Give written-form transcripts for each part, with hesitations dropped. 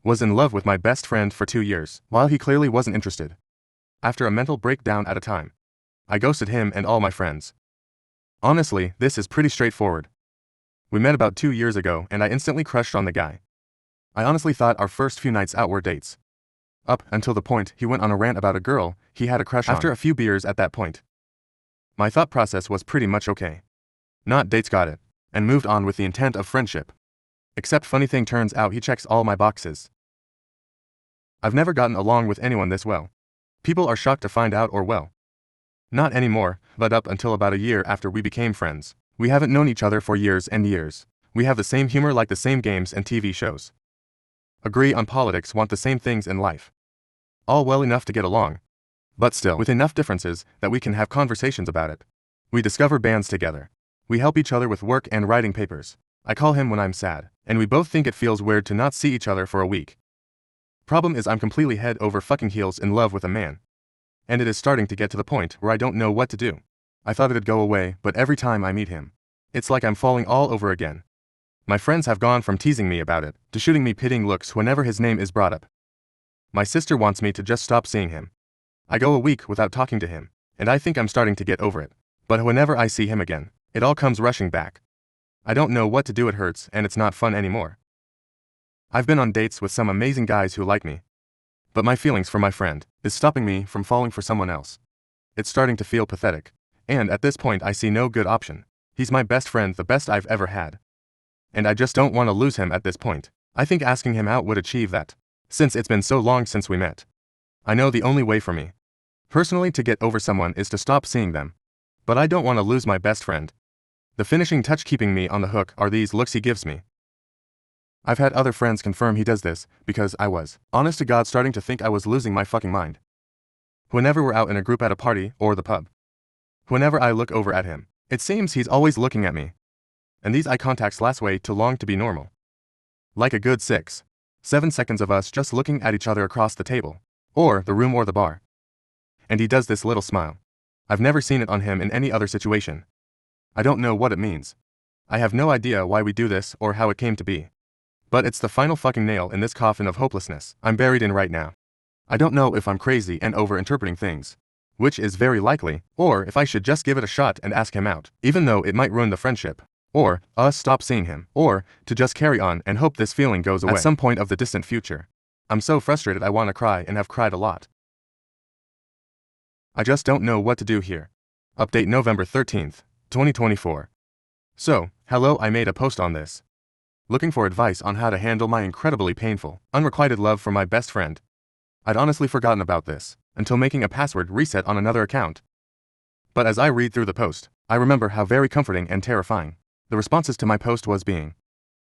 Was in love with my best friend for 2 years, while he clearly wasn't interested. After a mental breakdown at a time, I ghosted him and all my friends. Honestly, this is pretty straightforward. We met about 2 years ago and I instantly crushed on the guy. I honestly thought our first few nights out were dates. Up until the point he went on a rant about a girl he had a crush on. After a few beers at that point, my thought process was pretty much okay. Not dates, got it, and moved on with the intent of friendship. Except funny thing, turns out he checks all my boxes. I've never gotten along with anyone this well. People are shocked to find out, or well, not anymore, but up until about a year after we became friends. We haven't known each other for years and years. We have the same humor, like the same games and TV shows. Agree on politics, want the same things in life. All well enough to get along, but still with enough differences that we can have conversations about it. We discover bands together. We help each other with work and writing papers. I call him when I'm sad, and we both think it feels weird to not see each other for a week. Problem is, I'm completely head over fucking heels in love with a man. And it is starting to get to the point where I don't know what to do. I thought it'd go away, but every time I meet him, it's like I'm falling all over again. My friends have gone from teasing me about it to shooting me pitying looks whenever his name is brought up. My sister wants me to just stop seeing him. I go a week without talking to him, and I think I'm starting to get over it. But whenever I see him again, it all comes rushing back. I don't know what to do, it hurts and it's not fun anymore. I've been on dates with some amazing guys who like me, but my feelings for my friend is stopping me from falling for someone else. It's starting to feel pathetic, and at this point I see no good option. He's my best friend, the best I've ever had. And I just don't want to lose him at this point. I think asking him out would achieve that, since it's been so long since we met. I know the only way for me, personally, to get over someone is to stop seeing them. But I don't want to lose my best friend. The finishing touch keeping me on the hook are these looks he gives me. I've had other friends confirm he does this, because I was, honest to God, starting to think I was losing my fucking mind. Whenever we're out in a group at a party or the pub, whenever I look over at him, it seems he's always looking at me. And these eye contacts last way too long to be normal. Like a good 6-7 seconds of us just looking at each other across the table, or the room or the bar. And he does this little smile. I've never seen it on him in any other situation. I don't know what it means. I have no idea why we do this or how it came to be. But it's the final fucking nail in this coffin of hopelessness I'm buried in right now. I don't know if I'm crazy and over-interpreting things, which is very likely, or if I should just give it a shot and ask him out, even though it might ruin the friendship, or us stop seeing him, or to just carry on and hope this feeling goes away at some point of the distant future. I'm so frustrated I want to cry and have cried a lot. I just don't know what to do here. Update November 13th, 2024. So, hello, I made a post on this, looking for advice on how to handle my incredibly painful, unrequited love for my best friend. I'd honestly forgotten about this, until making a password reset on another account. But as I read through the post, I remember how very comforting and terrifying the responses to my post was being.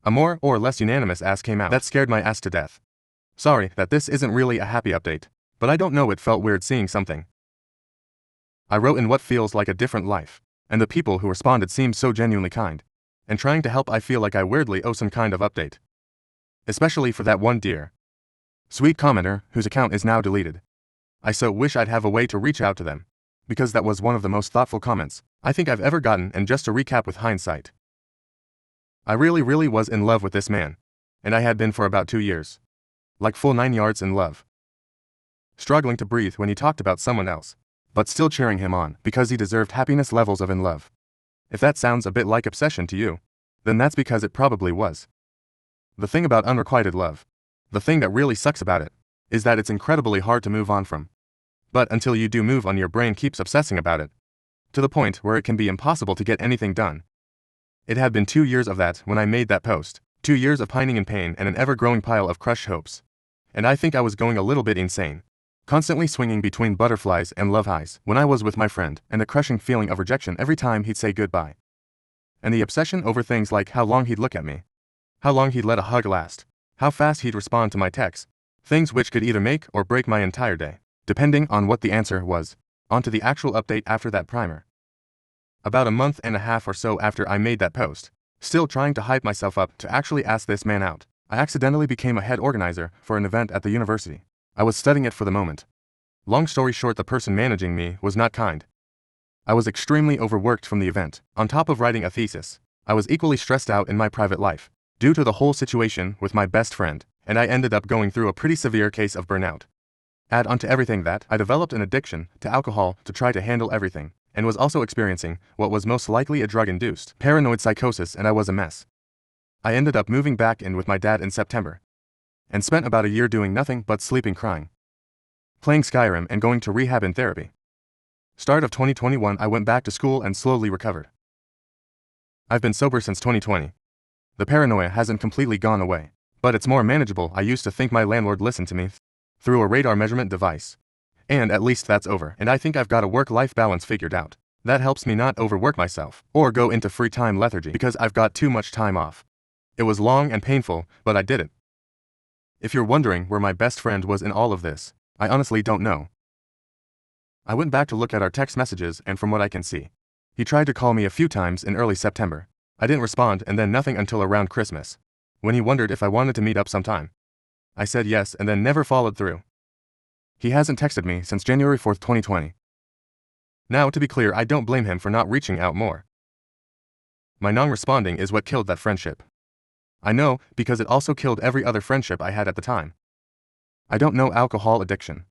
A more or less unanimous ass came out that scared my ass to death. Sorry that this isn't really a happy update, but I don't know, it felt weird seeing something I wrote in what feels like a different life, and the people who responded seemed so genuinely kind and trying to help. I feel like I weirdly owe some kind of update. Especially for that one dear, sweet commenter whose account is now deleted. I so wish I'd have a way to reach out to them, because that was one of the most thoughtful comments I think I've ever gotten. And just to recap with hindsight, I really was in love with this man, and I had been for about 2 years. Like full 9 yards in love. Struggling to breathe when he talked about someone else, but still cheering him on because he deserved happiness levels of in love. If that sounds a bit like obsession to you, then that's because it probably was. The thing about unrequited love, the thing that really sucks about it, is that it's incredibly hard to move on from. But until you do move on, your brain keeps obsessing about it, to the point where it can be impossible to get anything done. It had been 2 years of that when I made that post, 2 years of pining in pain and an ever-growing pile of crushed hopes. And I think I was going a little bit insane, constantly swinging between butterflies and love highs when I was with my friend, and the crushing feeling of rejection every time he'd say goodbye. And the obsession over things like how long he'd look at me, how long he'd let a hug last, how fast he'd respond to my texts, things which could either make or break my entire day, depending on what the answer was. On to the actual update after that primer. About a month and a half or so after I made that post, still trying to hype myself up to actually ask this man out, I accidentally became a head organizer for an event at the university. I was studying it for the moment. Long story short, the person managing me was not kind. I was extremely overworked from the event. On top of writing a thesis, I was equally stressed out in my private life, due to the whole situation with my best friend, and I ended up going through a pretty severe case of burnout. Add onto everything that I developed an addiction to alcohol to try to handle everything, and was also experiencing what was most likely a drug-induced paranoid psychosis, and I was a mess. I ended up moving back in with my dad in September, and spent about a year doing nothing but sleeping, crying, playing Skyrim, and going to rehab and therapy. Start of 2021, I went back to school and slowly recovered. I've been sober since 2020. The paranoia hasn't completely gone away, but it's more manageable. I used to think my landlord listened to me through a radar measurement device, and at least that's over, and I think I've got a work-life balance figured out. That helps me not overwork myself or go into free time lethargy because I've got too much time off. It was long and painful, but I did it. If you're wondering where my best friend was in all of this, I honestly don't know. I went back to look at our text messages, and from what I can see, he tried to call me a few times in early September. I didn't respond, and then nothing until around Christmas, when he wondered if I wanted to meet up sometime. I said yes and then never followed through. He hasn't texted me since January 4th, 2020. Now, to be clear, I don't blame him for not reaching out more. My non-responding is what killed that friendship. I know, because it also killed every other friendship I had at the time. I don't know, alcohol addiction,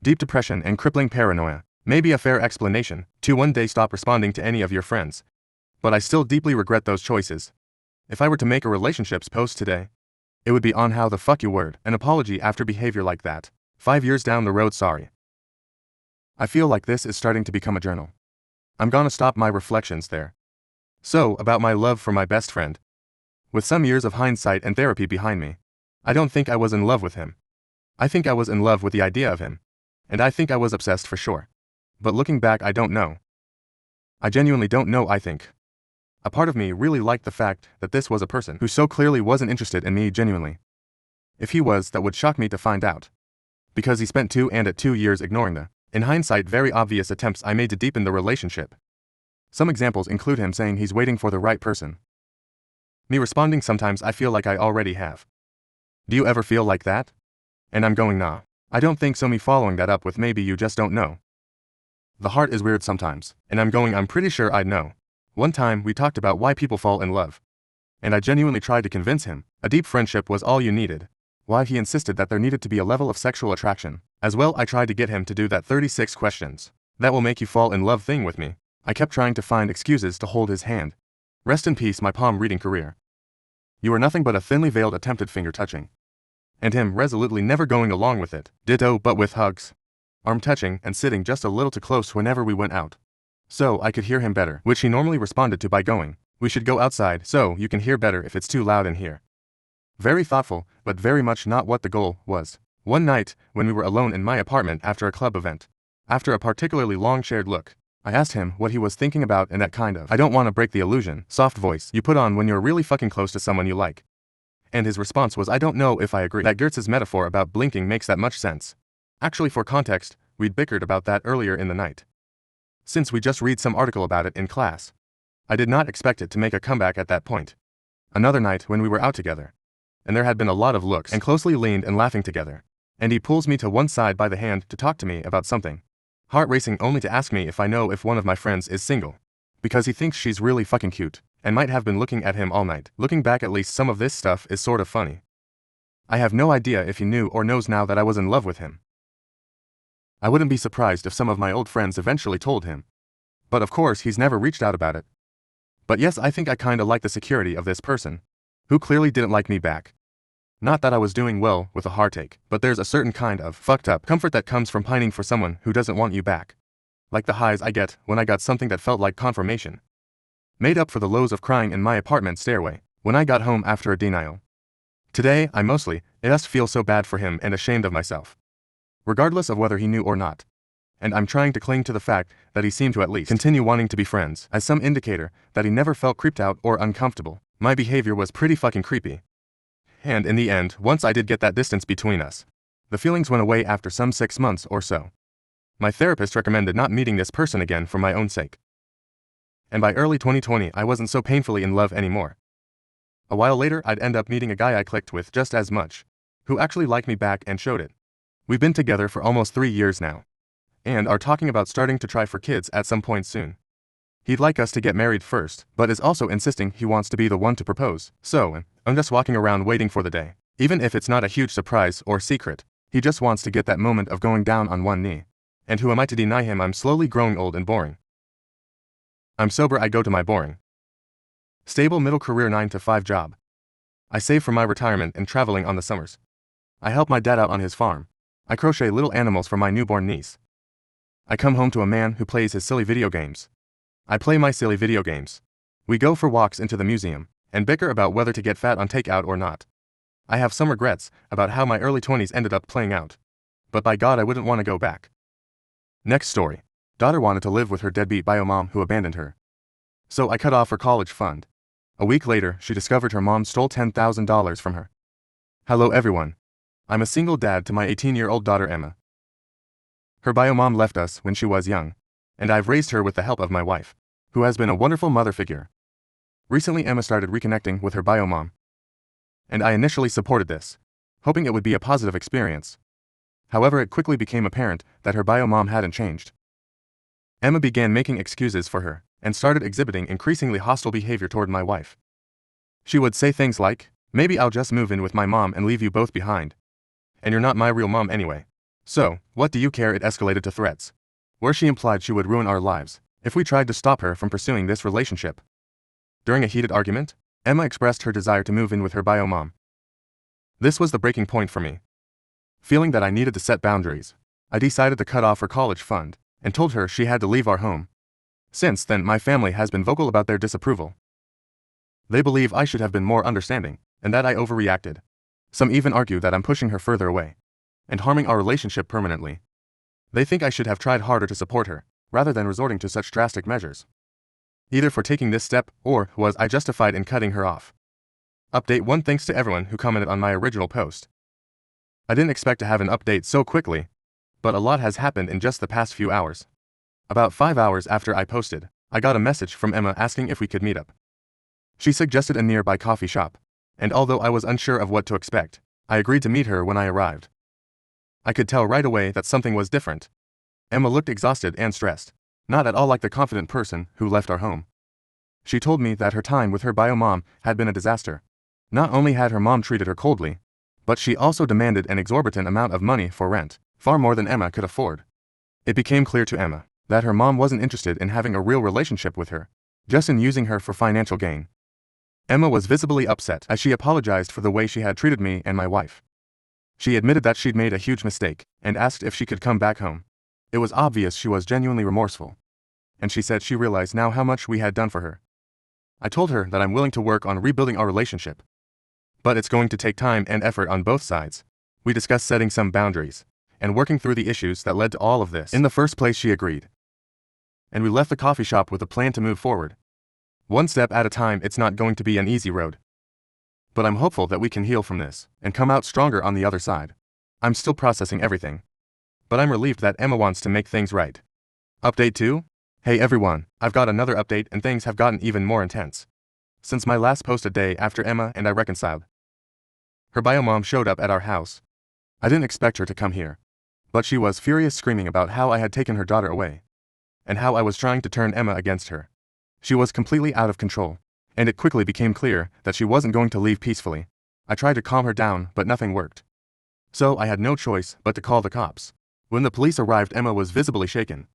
deep depression, and crippling paranoia may be a fair explanation to one day stop responding to any of your friends, but I still deeply regret those choices. If I were to make a relationships post today, it would be on how the fuck you word an apology after behavior like that. 5 years down the road, sorry. I feel like this is starting to become a journal. I'm gonna stop my reflections there. So, about my love for my best friend. With some years of hindsight and therapy behind me, I don't think I was in love with him. I think I was in love with the idea of him. And I think I was obsessed for sure. But looking back, I don't know. I genuinely don't know. I think a part of me really liked the fact that this was a person who so clearly wasn't interested in me genuinely. If he was, that would shock me to find out. Because he spent 2 years ignoring the, in hindsight, very obvious attempts I made to deepen the relationship. Some examples include him saying he's waiting for the right person. Me responding, sometimes I feel like I already have. Do you ever feel like that? And I'm going, nah. I don't think so. Me following that up with maybe you just don't know. The heart is weird sometimes, and I'm going, I'm pretty sure I'd know. One time we talked about why people fall in love, and I genuinely tried to convince him a deep friendship was all you needed. Why he insisted that there needed to be a level of sexual attraction. As well, I tried to get him to do that 36 questions that will make you fall in love thing with me. I kept trying to find excuses to hold his hand. Rest in peace, my palm reading career. You were nothing but a thinly veiled attempted finger touching. And him resolutely never going along with it. Ditto, but with hugs, arm touching, and sitting just a little too close whenever we went out, so I could hear him better, which he normally responded to by going, we should go outside so you can hear better if it's too loud in here. Very thoughtful, but very much not what the goal was. One night, when we were alone in my apartment after a club event, after a particularly long shared look, I asked him what he was thinking about in that kind of I don't want to break the illusion soft voice you put on when you're really fucking close to someone you like. And his response was, I don't know if I agree that Gertz's metaphor about blinking makes that much sense. Actually, for context, we'd bickered about that earlier in the night, since we just read some article about it in class. I did not expect it to make a comeback at that point. Another night when we were out together, and there had been a lot of looks and closely leaned and laughing together, and he pulls me to one side by the hand to talk to me about something. Heart racing, only to ask me if I know if one of my friends is single, because he thinks she's really fucking cute, and might have been looking at him all night. Looking back, at least some of this stuff is sort of funny. I have no idea if he knew or knows now that I was in love with him. I wouldn't be surprised if some of my old friends eventually told him. But of course he's never reached out about it. But yes, I think I kinda like the security of this person, who clearly didn't like me back. Not that I was doing well with a heartache, but there's a certain kind of fucked up comfort that comes from pining for someone who doesn't want you back. Like the highs I get when I got something that felt like confirmation. Made up for the lows of crying in my apartment stairway when I got home after a denial. Today, I mostly just feel so bad for him and ashamed of myself, regardless of whether he knew or not. And I'm trying to cling to the fact that he seemed to at least continue wanting to be friends as some indicator that he never felt creeped out or uncomfortable. My behavior was pretty fucking creepy. And in the end, once I did get that distance between us, the feelings went away after some 6 months or so. My therapist recommended not meeting this person again for my own sake. And by early 2020, I wasn't so painfully in love anymore. A while later, I'd end up meeting a guy I clicked with just as much, who actually liked me back and showed it. We've been together for almost 3 years now, and are talking about starting to try for kids at some point soon. He'd like us to get married first, but is also insisting he wants to be the one to propose. So, I'm just walking around waiting for the day Even if it's not a huge surprise or secret, he just wants to get that moment of going down on one knee. And who am I to deny him? I'm slowly growing old and boring. I'm sober, I go to my boring, stable middle career 9-to-5 job. I save for my retirement and traveling on the summers. I help my dad out on his farm. I crochet little animals for my newborn niece. I come home to a man who plays his silly video games. I play my silly video games. We go for walks into the museum and bicker about whether to get fat on takeout or not. I have some regrets about how my early 20s ended up playing out. But by God, I wouldn't want to go back. Next story. Daughter wanted to live with her deadbeat bio mom who abandoned her. So I cut off her college fund. A week later, she discovered her mom stole $10,000 from her. Hello everyone. I'm a single dad to my 18-year-old daughter Emma. Her bio mom left us when she was young, and I've raised her with the help of my wife, who has been a wonderful mother figure. Recently Emma started reconnecting with her bio mom, and I initially supported this, hoping it would be a positive experience. However, it quickly became apparent that her bio mom hadn't changed. Emma began making excuses for her, and started exhibiting increasingly hostile behavior toward my wife. She would say things like, "Maybe I'll just move in with my mom and leave you both behind. And you're not my real mom anyway. So, what do you care?" It escalated to threats, where she implied she would ruin our lives if we tried to stop her from pursuing this relationship. During a heated argument, Emma expressed her desire to move in with her bio mom. This was the breaking point for me. Feeling that I needed to set boundaries, I decided to cut off her college fund and told her she had to leave our home. Since then, my family has been vocal about their disapproval. They believe I should have been more understanding, and that I overreacted. Some even argue that I'm pushing her further away and harming our relationship permanently. They think I should have tried harder to support her, rather than resorting to such drastic measures. Either for taking this step, or was I justified in cutting her off? Update 1. Thanks to everyone who commented on my original post. I didn't expect to have an update so quickly, but a lot has happened in just the past few hours. About 5 hours after I posted, I got a message from Emma asking if we could meet up. She suggested a nearby coffee shop, and although I was unsure of what to expect, I agreed to meet her when I arrived. I could tell right away that something was different. Emma looked exhausted and stressed, not at all like the confident person who left our home. She told me that her time with her bio mom had been a disaster. Not only had her mom treated her coldly, but she also demanded an exorbitant amount of money for rent, far more than Emma could afford. It became clear to Emma that her mom wasn't interested in having a real relationship with her, just in using her for financial gain. Emma was visibly upset as she apologized for the way she had treated me and my wife. She admitted that she'd made a huge mistake and asked if she could come back home. It was obvious she was genuinely remorseful, and she said she realized now how much we had done for her. I told her that I'm willing to work on rebuilding our relationship, but it's going to take time and effort on both sides. We discussed setting some boundaries and working through the issues that led to all of this. In the first place, she agreed, and we left the coffee shop with a plan to move forward. One step at a time. It's not going to be an easy road, but I'm hopeful that we can heal from this and come out stronger on the other side. I'm still processing everything, but I'm relieved that Emma wants to make things right. Update 2? Hey everyone, I've got another update and things have gotten even more intense since my last post a day after Emma and I reconciled. Her bio mom showed up at our house. I didn't expect her to come here, but she was furious, screaming about how I had taken her daughter away and how I was trying to turn Emma against her. She was completely out of control, and it quickly became clear that she wasn't going to leave peacefully. I tried to calm her down, but nothing worked. So I had no choice but to call the cops. When the police arrived, Emma was visibly shaken.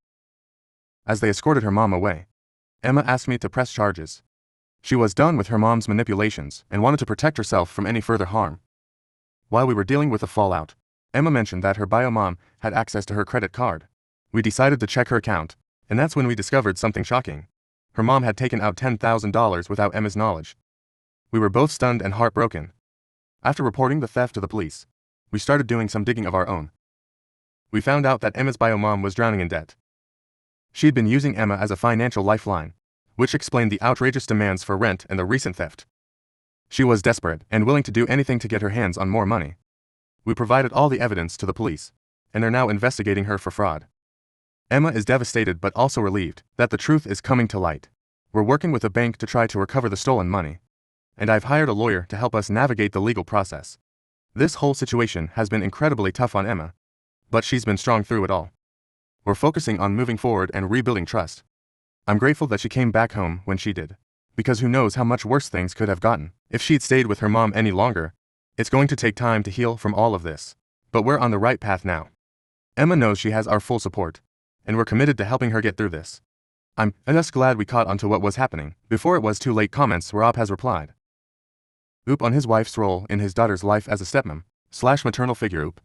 As they escorted her mom away, Emma asked me to press charges. She was done with her mom's manipulations and wanted to protect herself from any further harm. While we were dealing with the fallout, Emma mentioned that her bio mom had access to her credit card. We decided to check her account, and that's when we discovered something shocking. Her mom had taken out $10,000 without Emma's knowledge. We were both stunned and heartbroken. After reporting the theft to the police, we started doing some digging of our own. We found out that Emma's bio mom was drowning in debt. She'd been using Emma as a financial lifeline, which explained the outrageous demands for rent and the recent theft. She was desperate and willing to do anything to get her hands on more money. We provided all the evidence to the police, and they're now investigating her for fraud. Emma is devastated but also relieved that the truth is coming to light. We're working with a bank to try to recover the stolen money, and I've hired a lawyer to help us navigate the legal process. This whole situation has been incredibly tough on Emma, but she's been strong through it all. We're focusing on moving forward and rebuilding trust. I'm grateful that she came back home when she did, because who knows how much worse things could have gotten if she'd stayed with her mom any longer. It's going to take time to heal from all of this. But we're on the right path now. Emma knows she has our full support, and we're committed to helping her get through this. I'm just glad we caught onto what was happening before it was too late. Comments Rob has replied. Oop on his wife's role in his daughter's life as a stepmom/maternal figure. Oop.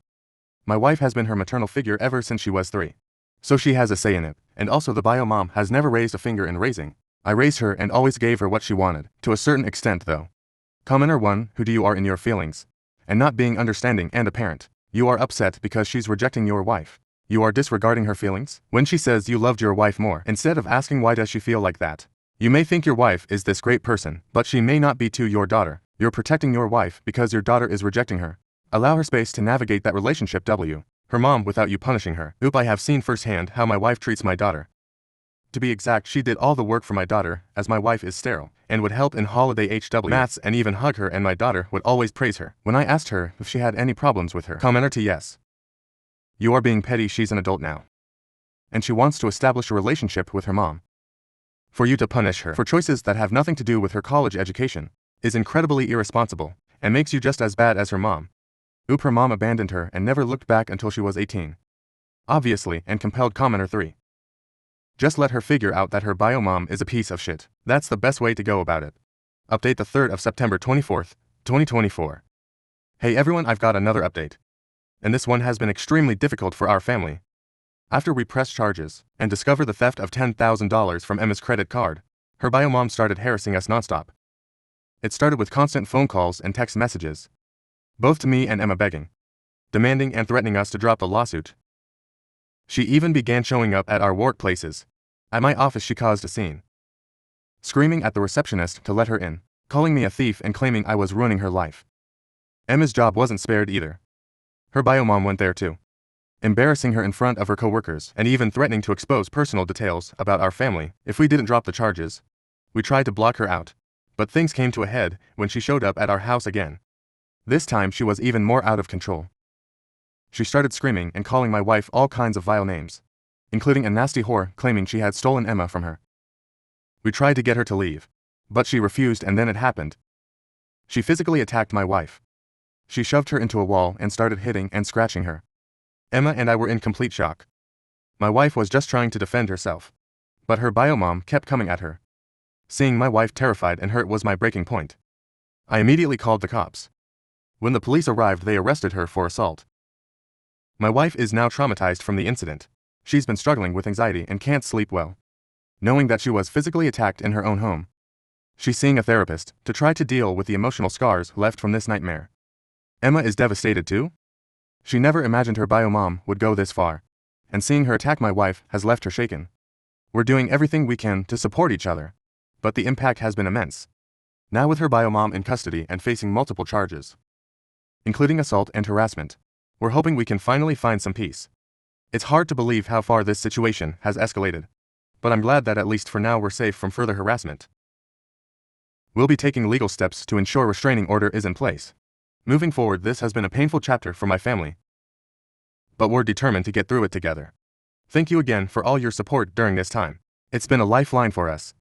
My wife has been her maternal figure ever since she was 3. So she has a say in it, and also the bio mom has never raised a finger in raising. I raised her and always gave her what she wanted, to a certain extent though. Commenter 1, who do you are in your feelings? And not being understanding and a parent. You are upset because she's rejecting your wife. You are disregarding her feelings? When she says you loved your wife more, instead of asking why does she feel like that? You may think your wife is this great person, but she may not be to your daughter. You're protecting your wife because your daughter is rejecting her. Allow her space to navigate that relationship. Her mom without you punishing her. Oop, I have seen firsthand how my wife treats my daughter. To be exact, she did all the work for my daughter, as my wife is sterile, and would help in holiday maths and even hug her, and my daughter would always praise her. When I asked her if she had any problems with her, commenter to yes. You are being petty, she's an adult now. And she wants to establish a relationship with her mom. For you to punish her for choices that have nothing to do with her college education is incredibly irresponsible, and makes you just as bad as her mom. Oop, her mom abandoned her and never looked back until she was 18. Obviously, and compelled. Commenter 3. Just let her figure out that her bio mom is a piece of shit. That's the best way to go about it. Update the 3rd of September 24th, 2024. Hey everyone, I've got another update. And this one has been extremely difficult for our family. After we press charges and discover the theft of $10,000 from Emma's credit card, her bio mom started harassing us nonstop. It started with constant phone calls and text messages, both to me and Emma, begging, demanding and threatening us to drop the lawsuit. She even began showing up at our workplaces. At my office she caused a scene, screaming at the receptionist to let her in, calling me a thief and claiming I was ruining her life. Emma's job wasn't spared either. Her bio mom went there too, embarrassing her in front of her coworkers and even threatening to expose personal details about our family if we didn't drop the charges. We tried to block her out, but things came to a head when she showed up at our house again. This time she was even more out of control. She started screaming and calling my wife all kinds of vile names, including a nasty whore, claiming she had stolen Emma from her. We tried to get her to leave, but she refused, and then it happened. She physically attacked my wife. She shoved her into a wall and started hitting and scratching her. Emma and I were in complete shock. My wife was just trying to defend herself, but her bio mom kept coming at her. Seeing my wife terrified and hurt was my breaking point. I immediately called the cops. When the police arrived, they arrested her for assault. My wife is now traumatized from the incident. She's been struggling with anxiety and can't sleep well, knowing that she was physically attacked in her own home. She's seeing a therapist to try to deal with the emotional scars left from this nightmare. Emma is devastated too. She never imagined her bio mom would go this far, and seeing her attack my wife has left her shaken. We're doing everything we can to support each other, but the impact has been immense. Now with her bio mom in custody and facing multiple charges, including assault and harassment, we're hoping we can finally find some peace. It's hard to believe how far this situation has escalated, but I'm glad that at least for now we're safe from further harassment. We'll be taking legal steps to ensure restraining order is in place. Moving forward, this has been a painful chapter for my family, but we're determined to get through it together. Thank you again for all your support during this time. It's been a lifeline for us.